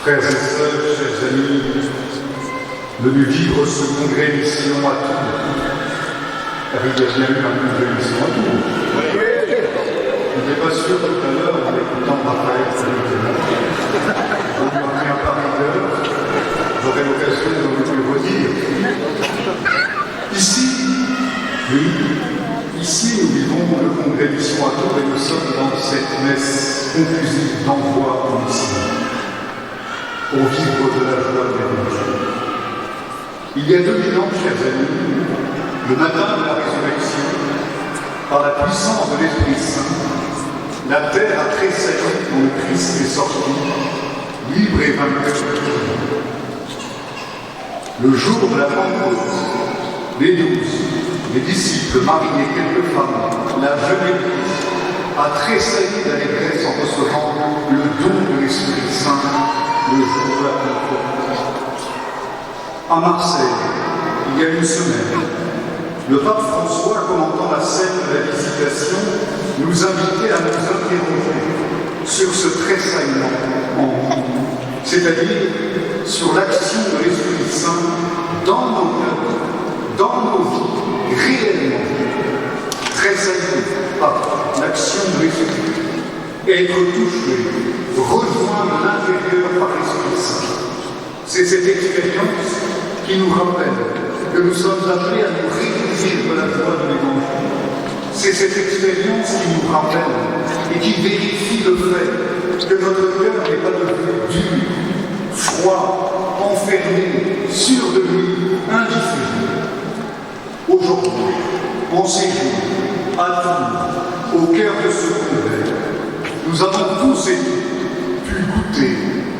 Frères et sœurs, chers amis, venus vivre ce congrès mission à Tours. Car il y a bien eu un congrès mission à Tours. Je n'étais pas sûr tout à l'heure, en écoutant Raphaël, on lui a pris un pari d'heure, j'aurai l'occasion de vous le redire. Ici, nous vivons le congrès mission à Tours et nous sommes dans cette messe conclusive d'envoi au mission. Au vivre de la joie de l'Évangile. Il y a 2000 ans, chers amis, le matin de la résurrection, par la puissance de l'Esprit Saint, la terre a tressailli quand le Christ est sorti, libre et vainqueur. Le jour de la Pentecôte, les 12, les disciples, Marie et quelques femmes, la jeune Église, a tressailli d'allégresse en recevant le don de l'Esprit Saint le jour de la Pentecôte. À Marseille, il y a une semaine, le pape François, commentant la scène de la Visitation, nous invitait à nous interroger sur ce tressaillement en nous, c'est-à-dire sur l'action de l'Esprit Saint dans nos cœurs, dans nos vies, réellement. Tressaillir par l'action de l'Esprit, être touché, rejoindre l'intérieur par l'Esprit Saint. C'est cette expérience qui nous rappelle que nous sommes appelés à nous réjouir de la joie de l'Évangile. C'est cette expérience qui nous rappelle et qui vérifie le fait que notre cœur n'est pas devenu dur, froid, enfermé, sûr de lui, indifférent. Aujourd'hui, en ces jours, à Tours, au cœur de ce congrès, nous avons tous et toutes pu goûter,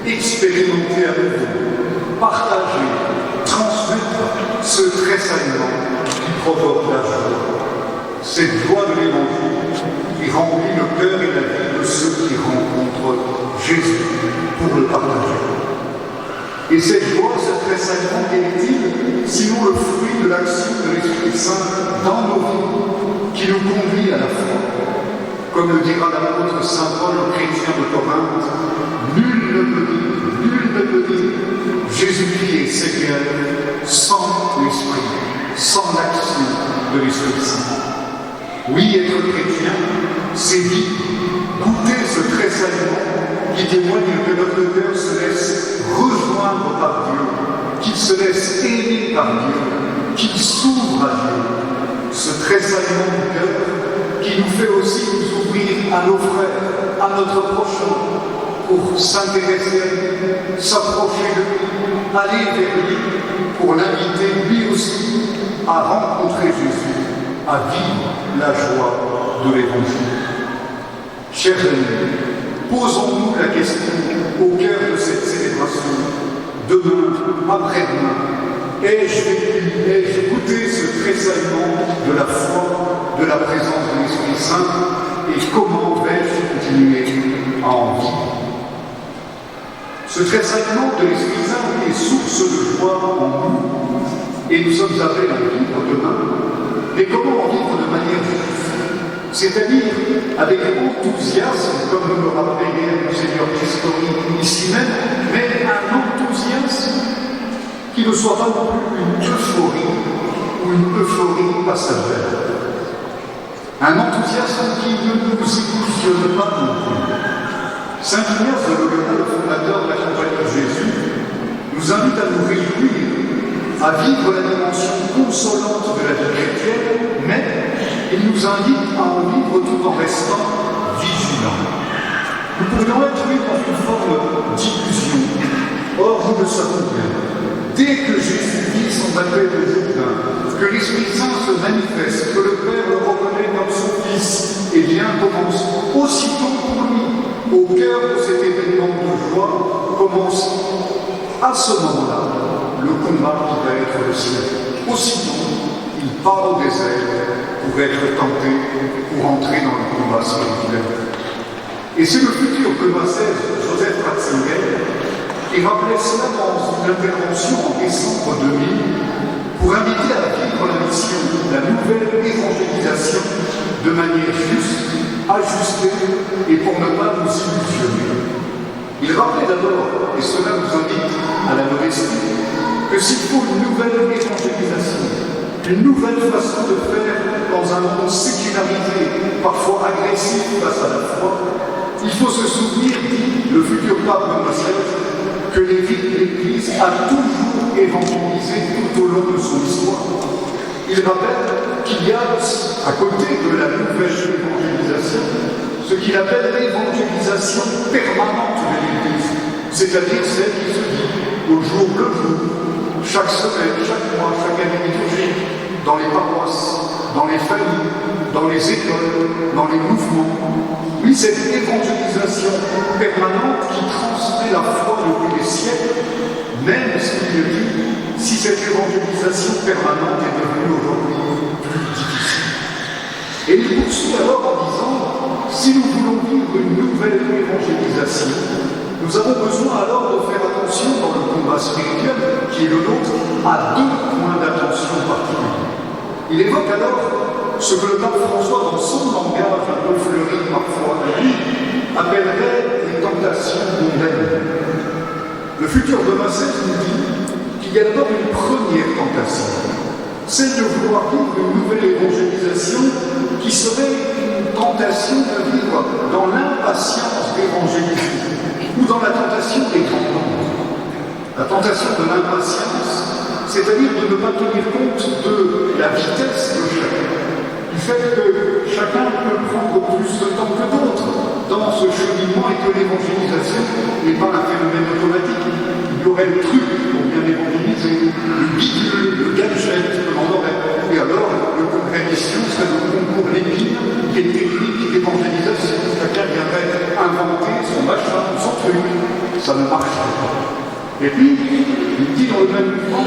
expérimenter à nouveau, partager, transmettre ce tressaillement qui provoque la joie. Cette joie de l'Évangile qui remplit le cœur et la vie de ceux qui rencontrent Jésus pour le partager. Et cette joie, ce tressaillement, quel est-il, sinon le fruit de l'action de l'Esprit Saint dans nos vies, qui nous conduit à la foi. Comme le dira l'apôtre Saint Paul aux chrétiens de Corinthe, nul ne peut dire Jésus-Christ est Seigneur sans l'Esprit, sans l'action de l'Esprit Saint. Oui, être chrétien, c'est vivre, goûter ce tressaillement qui témoigne que notre cœur se laisse rejoindre par Dieu, qu'il se laisse aimer par Dieu, qu'il s'ouvre à Dieu. Ce tressaillement du cœur qui nous fait aussi nous ouvrir à nos frères, à notre prochain, pour s'intéresser à lui, s'approcher de lui, aller vers lui, pour l'inviter lui aussi à rencontrer Jésus, à vivre la joie de l'Évangile. Chers amis, posons-nous la question au cœur de cette célébration, demain, après-demain, ai-je goûté ce tressaillement de la foi, de la présence de l'Esprit Saint, et comment vais-je continuer à en vivre? Ce tressaillement de l'Esprit Saint est source de joie en nous, et nous sommes appelés à le vivre demain, mais comment en vivre de manière juste? C'est-à-dire avec enthousiasme, comme nous le rappelait hier Monseigneur Pistori ici même, mais un enthousiasme qui ne soit pas non plus une euphorie ou une euphorie passagère. Un enthousiasme qui ne nous illusionne pas non plus. Saint Ignace de Loyola, le fondateur de la Compagnie de Jésus, nous invite à nous réjouir, à vivre la dimension consolante de la vie chrétienne, mais il nous invite à en vivre tout en restant vigilants. Nous pourrions être mis dans une forme d'illusion. Or, nous le savons bien. Dès que Jésus dit son baptême de Jourdain, que l'Esprit Saint se manifeste, que le Père le reconnaît comme son Fils, et bien commence aussitôt pour lui, au cœur de cet événement de joie, commence à ce moment-là le combat qui va être le sien. Aussitôt, il part au désert pour être tenté, pour entrer dans le combat spirituel. Et c'est le futur Benoît XVI, Joseph Ratzinger, qui rappelait cela dans une intervention en décembre 2000 pour inviter à vivre la mission, la nouvelle évangélisation de manière juste, ajustée et pour ne pas nous illusionner. Il rappelait d'abord, et cela nous invite à la modestie, que s'il faut une nouvelle évangélisation, une nouvelle façon de faire dans un monde sécularisé, parfois agressif face à la foi, il faut se souvenir, dit le futur pape Benoît XVI, que l'Église a toujours évangélisé tout au long de son histoire. Il rappelle qu'il y a, à côté de la nouvelle évangélisation, ce qu'il appelle l'évangélisation permanente de l'Église, c'est-à-dire celle qui se dit au jour le jour, chaque semaine, chaque mois, chaque année liturgique, dans les paroisses, dans les familles, dans les écoles, dans les mouvements. Oui, cette évangélisation permanente qui transmet la foi depuis les siècles, même si cette évangélisation permanente est devenue aujourd'hui plus difficile. Et il poursuit alors en disant, si nous voulons vivre une nouvelle évangélisation, nous avons besoin alors de faire attention dans le combat spirituel qui est le nôtre à deux points d'attention particuliers. Il évoque alors ce que le pape François, dans son langage un peu fleuri parfois, lui, appellerait les tentations mondaines. Le futur Benoît XVI nous dit qu'il y a d'abord une première tentation, celle de vouloir vivre une nouvelle évangélisation qui serait une tentation de vivre dans l'impatience d'évangéliser ou dans la tentation des grands nombres. La tentation de l'impatience, c'est-à-dire de ne pas tenir compte de la vitesse de chacun, du fait que chacun peut prendre plus de temps que d'autres dans ce cheminement et que l'évangélisation n'est pas un phénomène automatique. Il y aurait le truc pour bien évangéliser, le bidule, le gadget que l'on aurait. Et alors, le congrès mission serait le concours l'épine des techniques d'évangélisation. Chacun viendrait inventer son machin, son truc. Ça ne marcherait pas. Et puis, il dit dans le même mouvement,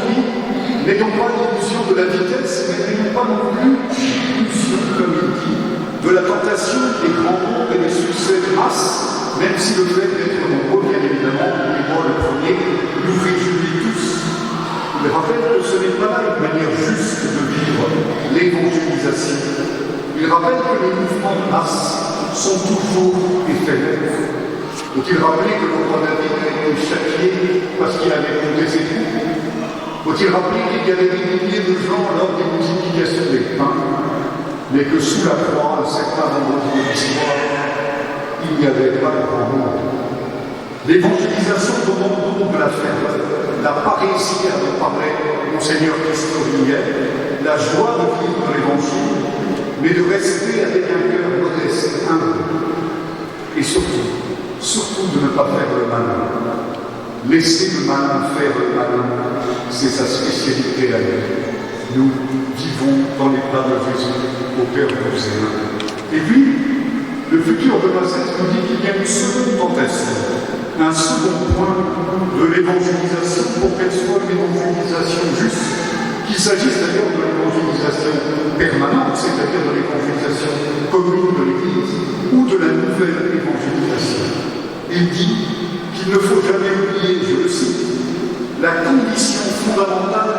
n'ayons pas l'illusion de la vitesse, mais n'ayons pas non plus l'illusion, comme il dit, de la tentation des grands nombres et des succès de masse, même si le fait d'être nombreux, bien évidemment, et moi le premier, nous réjouit tous. Il rappelle que ce n'est pas là une manière juste de vivre l'évangélisation. Il rappelle que les mouvements de masse sont toujours éphémères. Faut-il rappeler que le roi David a été châtié parce qu'il avait compté ses coups? Faut-il rappeler qu'il y avait des milliers de gens lors des multiplications des pains, mais que sous la croix, un certain nombre de l'histoire, il n'y avait pas grand monde? L'évangélisation demande donc de la ferveur, la parésie dont parlait Monseigneur Christophe hier, la joie de vivre l'Évangile, mais de rester avec un cœur modeste, humble, et surtout de ne pas faire le malin. Laisser le malin faire le malin, c'est sa spécialité à lui. Nous vivons dans les pas de Jésus au Père Roséen. Et puis, le futur Benoît XVI nous dit qu'il y a une seconde tentation, un second point de l'évangélisation pour qu'elle soit une évangélisation juste, qu'il s'agisse d'ailleurs de l'évangélisation permanente, c'est-à-dire de l'évangélisation commune de l'Église, ou de la nouvelle évangélisation. Il dit qu'il ne faut jamais oublier, je le cite, la condition fondamentale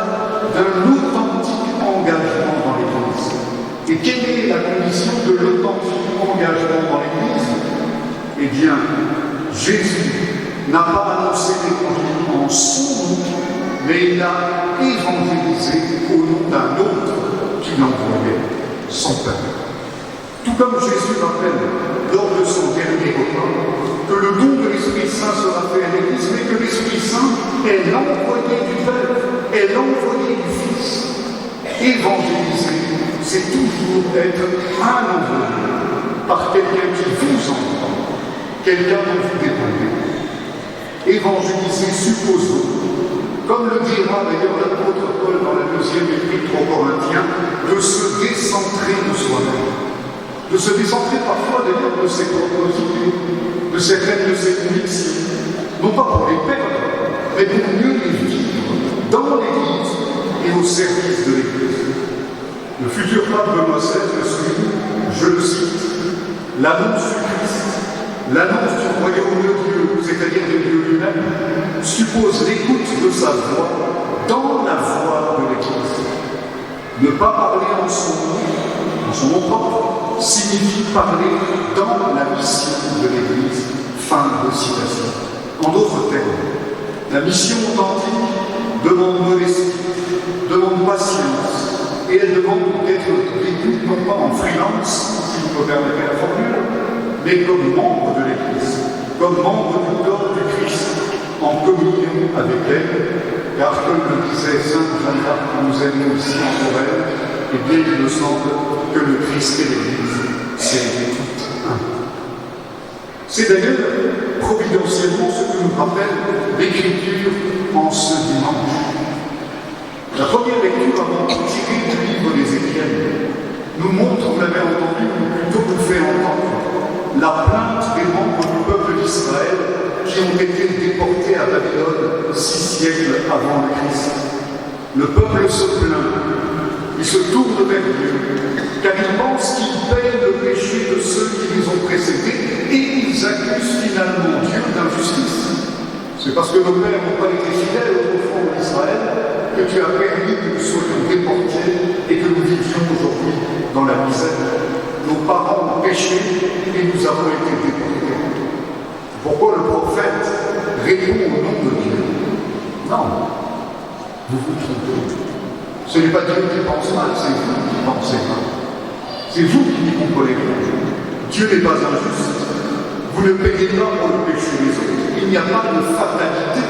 d'un authentique engagement dans l'Église. Et quelle est la condition de l'authentique engagement dans l'Église? Eh bien, Jésus n'a pas annoncé l'évangile en son nom, mais il a évangélisé au nom d'un autre qui l'envoyait, son Père. Tout comme Jésus rappelle lors de son dernier repas que le don de l'Esprit Saint sera fait à l'Église, mais que l'Esprit Saint est l'envoyé du Père, est l'envoyé du Fils. Évangéliser, c'est toujours être un envoyé par quelqu'un qui vous entend, quelqu'un dont vous dépendez. Évangéliser suppose, comme le dira d'ailleurs l'apôtre Paul dans la deuxième épître aux Corinthiens, de se décentrer de soi-même. De se décentrer parfois d'ailleurs de ses propres idées, de certaines de ses convictions, non pas pour les perdre, mais pour mieux les vivre dans l'Église et au service de l'Église. Le futur pape Benoît XVI le souligne, je le cite, l'annonce du Christ, l'annonce du royaume de Dieu, c'est-à-dire de Dieu lui-même, suppose l'écoute de sa voix dans la voix de l'Église. Ne pas parler en son nom propre, signifie parler dans la mission de l'Église. Fin de citation. En d'autres termes, la mission authentique demande modestie, demande patience, et elle demande d'être vécue non pas en freelance, si vous me permettez la formule, mais comme membre de l'Église, comme membre du corps du Christ, en communion avec elle, car comme le disait Sainte Jeanne d'Arc, nous aimons ici en Sorel, eh bien il me semble que le Christ et l'Église, c'est tout un. C'est d'ailleurs providentiellement ce que nous rappelle l'Écriture en ce dimanche. La première lecture avant tirée du livre d'Ézéchiel nous montre, vous l'avez entendu, ou plutôt nous fait entendre, la plainte des membres du peuple d'Israël qui ont été déportés à Babylone 6 siècles avant le Christ. Le peuple se plaint, il se tourne vers Dieu, car il pense qu'il paye le péché de ceux qui les ont précédés, et ils accusent finalement Dieu d'injustice. C'est parce que nos pères n'ont pas été fidèles au front d'Israël que tu as permis que nous soyons déportés et que nous vivions aujourd'hui dans la misère. Nos parents ont péché et nous avons été déportés. Pourquoi le prophète répond au nom de Dieu? Non, vous vous trompez. Ce n'est pas Dieu qui pense mal, c'est vous qui pensez mal. C'est vous qui n'y comprenez pas. Dieu n'est pas injuste. Vous ne payez pas pour le péché des autres. Il n'y a pas de fatalité.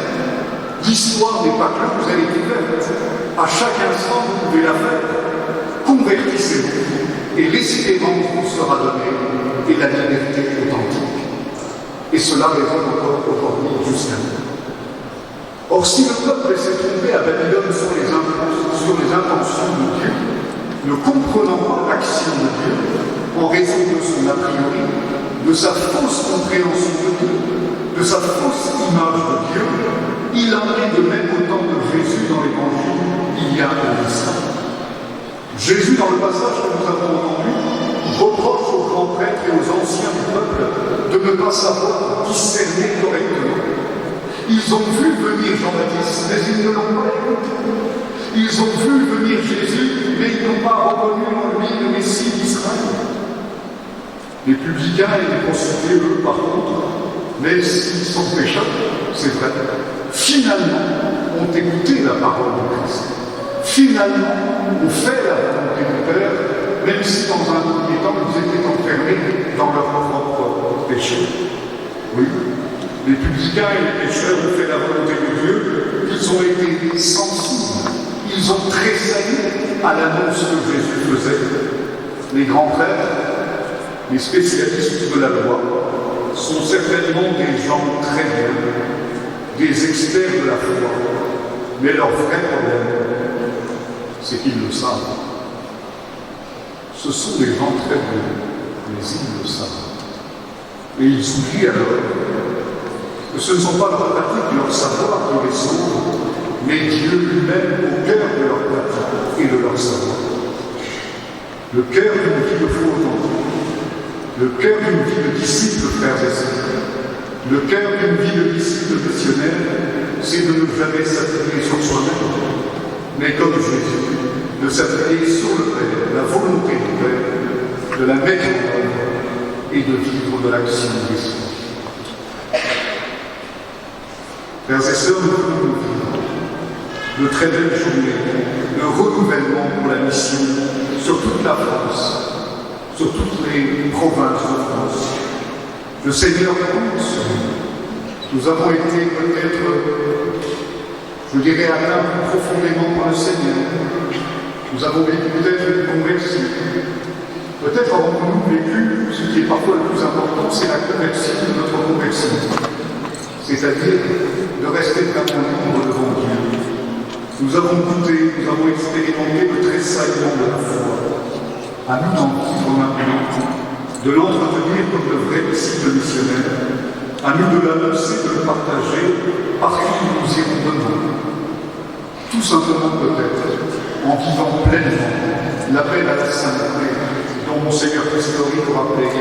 L'histoire n'est pas close, elle est ouverte. À chaque instant, vous pouvez la faire. Convertissez-vous et l'espérance vous sera donnée et la liberté authentique. Et cela résonne encore aujourd'hui jusqu'à nous. Or, si le peuple s'est trompé à Babylone sur les intentions de Dieu, ne comprenant pas l'action de Dieu, en raison de son a priori, de sa fausse compréhension de Dieu, de sa fausse image de Dieu, il en est de même au temps de Jésus dans l'Évangile, il y a un instant. Jésus, dans le passage que nous avons entendu, reproche aux grands prêtres et aux anciens du peuple de ne pas savoir discerner correctement. Ils ont vu venir Jean-Baptiste, mais ils ne l'ont pas écouté. Ils ont vu venir Jésus, mais ils n'ont pas reconnu en lui le Messie d'Israël. Les publicains et les prostituées, eux, par contre, mais s'ils sont pécheurs, c'est vrai, finalement, ont écouté la parole de Christ. Finalement, ont fait la volonté du Père, même si dans un premier temps, ils étaient enfermés dans leur propre péché. Oui, les publicains et les pécheurs ont fait la volonté de Dieu, ils ont été sensibles, ils ont tressailli à l'annonce que Jésus faisait. Les grands prêtres, les spécialistes de la loi, sont certainement des gens très bien, des experts de la foi, mais leur vrai problème, c'est qu'ils le savent. Ce sont des gens très bons, mais ils le savent. Et ils oublient alors que ce ne sont pas leurs pratiques, leur savoir qui les sauve, mais Dieu lui-même au cœur de leur pratique et de leur savoir. Le cœur d'une vie de foi authentique, le cœur d'une vie de disciple, frères et sœurs, le cœur d'une vie de disciple missionnaire, c'est de ne jamais s'appuyer sur soi-même, mais comme Jésus, de s'appuyer sur le Père, la volonté du Père, de la mettre en œuvre et de vivre de l'action de l'Esprit. Frères et sœurs, nous pouvons vivre de très belles journées, de renouvellement pour la mission sur toute la France, sur toutes les provinces de France. Le Seigneur compte sur nous. Nous avons été peut-être, je dirais, atteints plus profondément par le Seigneur. Nous avons vécu peut-être une conversion. Peut-être avons-nous vécu, ce qui est parfois le plus important, c'est la conversion de notre conversion. C'est-à-dire de rester vraiment libre devant Dieu. Nous avons goûté, nous avons expérimenté le tressaillement de la foi. À nous d'en vivre maintenant, de l'entretenir comme de vrais disciples missionnaires, à nous de l'annoncer, de le partager, partout où nous irons demain. Tout simplement peut-être, en vivant pleinement l'appel à la sainteté, dont Monseigneur Pistori rappelait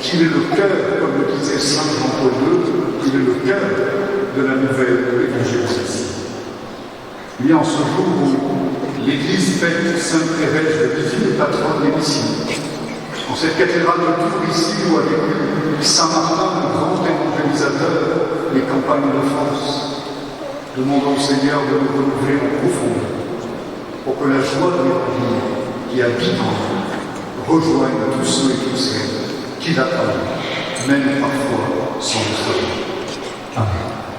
qu'il est le cœur, comme le disait Saint Jean-Paul II, il est le cœur de la nouvelle évangélisation. Il y a en ce jour où l'Église fête Sainte Thérèse de Lisieux, patronne des missions. En cette cathédrale de Tours, ici, où a vécu Saint Martin, le grand évangéliste, mobilisateurs les campagnes de France. Demandons au Seigneur de nous renouveler en profondeur pour que la joie de l'Évangile qui habite en nous rejoigne tous ceux et toutes celles qui l'attendent, même parfois sans le savoir. Amen.